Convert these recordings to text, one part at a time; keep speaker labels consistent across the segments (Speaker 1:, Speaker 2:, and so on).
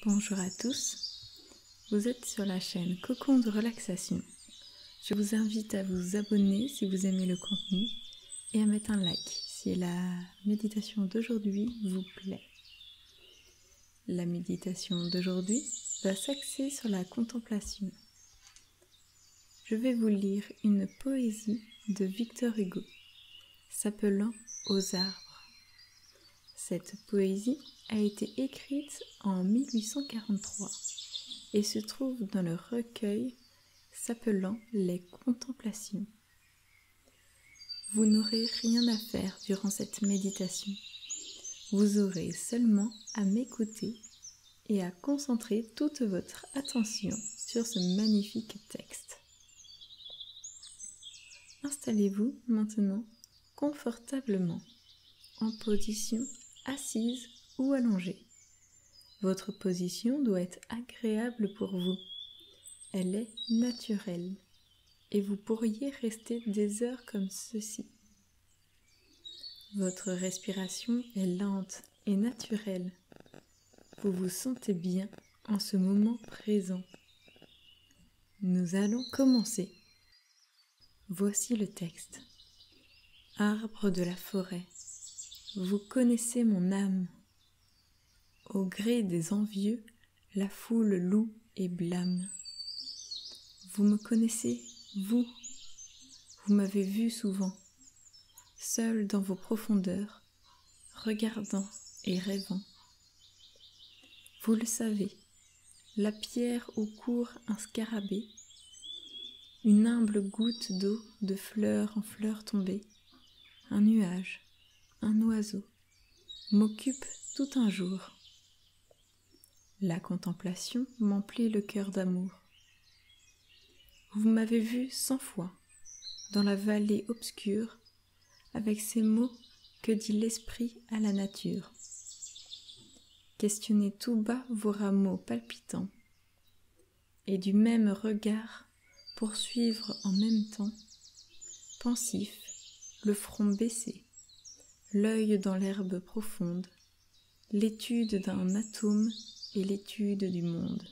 Speaker 1: Bonjour à tous, vous êtes sur la chaîne Cocon de relaxation. Je vous invite à vous abonner si vous aimez le contenu et à mettre un like si la méditation d'aujourd'hui vous plaît. La méditation d'aujourd'hui va s'axer sur la contemplation. Je vais vous lire une poésie de Victor Hugo, s'appelant « Aux arbres ». Cette poésie a été écrite en 1843 et se trouve dans le recueil s'appelant « Les Contemplations ». Vous n'aurez rien à faire durant cette méditation. Vous aurez seulement à m'écouter et à concentrer toute votre attention sur ce magnifique texte. Installez-vous maintenant confortablement en position assise ou allongée. Votre position doit être agréable pour vous. Elle est naturelle et vous pourriez rester des heures comme ceci. Votre respiration est lente et naturelle. Vous vous sentez bien en ce moment présent. Nous allons commencer. Voici le texte. Arbre de la forêt, vous connaissez mon âme. Au gré des envieux, la foule loue et blâme. Vous me connaissez, vous m'avez vu souvent, seul dans vos profondeurs, regardant et rêvant. Vous le savez, la pierre où court un scarabée, une humble goutte d'eau de fleur en fleur tombée, un nuage, un oiseau, m'occupe tout un jour. La contemplation m'emplit le cœur d'amour. Vous m'avez vu 100 fois, dans la vallée obscure, avec ces mots que dit l'esprit à la nature. Questionnez tout bas vos rameaux palpitants, et du même regard poursuivre en même temps, pensif, le front baissé, l'œil dans l'herbe profonde, l'étude d'un atome et l'étude du monde.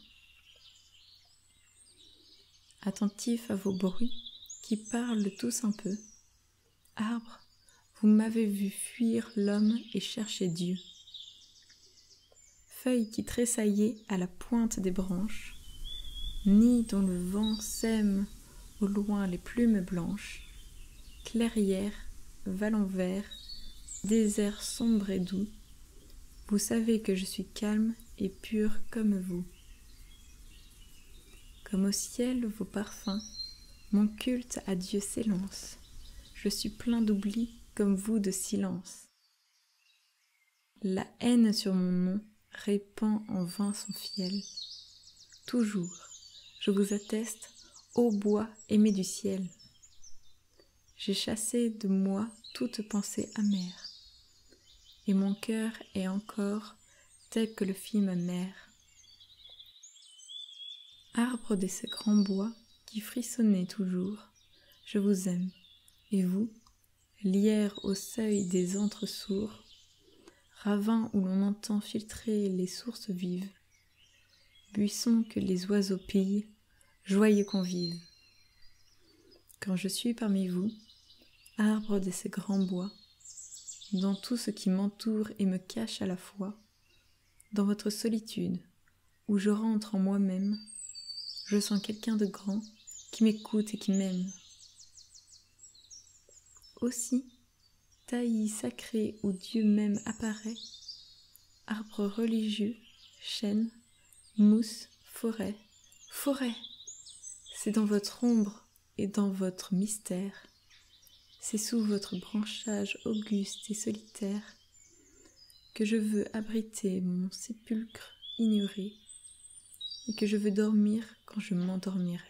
Speaker 1: Attentif à vos bruits qui parlent tous un peu, arbre, vous m'avez vu fuir l'homme et chercher Dieu. Feuilles qui tressaillaient à la pointe des branches, nid dont le vent sème au loin les plumes blanches, clairière, vallon vert, désert sombre et doux, vous savez que je suis calme et pur comme vous. Comme au ciel vos parfums, mon culte à Dieu s'élance, je suis plein d'oubli comme vous de silence. La haine sur mon nom répand en vain son fiel. Toujours, je vous atteste, ô bois aimé du ciel. J'ai chassé de moi toute pensée amère, et mon cœur est encore tel que le fit ma mère. Arbre de ces grands bois qui frissonnez toujours, je vous aime, et vous, lierre au seuil des antres sourds, ravin où l'on entend filtrer les sources vives, buisson que les oiseaux pillent, joyeux convives. Quand je suis parmi vous, arbre de ces grands bois, dans tout ce qui m'entoure et me cache à la fois, dans votre solitude, où je rentre en moi-même, je sens quelqu'un de grand qui m'écoute et qui m'aime. Aussi, taillis sacré où Dieu même apparaît, arbre religieux, chêne, mousse, forêt, forêt, c'est dans votre ombre et dans votre mystère, c'est sous votre branchage auguste et solitaire que je veux abriter mon sépulcre ignoré et que je veux dormir quand je m'endormirai.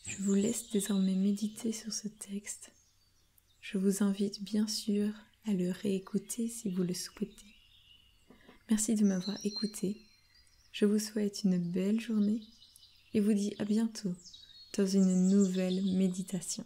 Speaker 1: Je vous laisse désormais méditer sur ce texte. Je vous invite bien sûr à le réécouter si vous le souhaitez. Merci de m'avoir écouté. Je vous souhaite une belle journée et vous dis à bientôt dans une nouvelle méditation.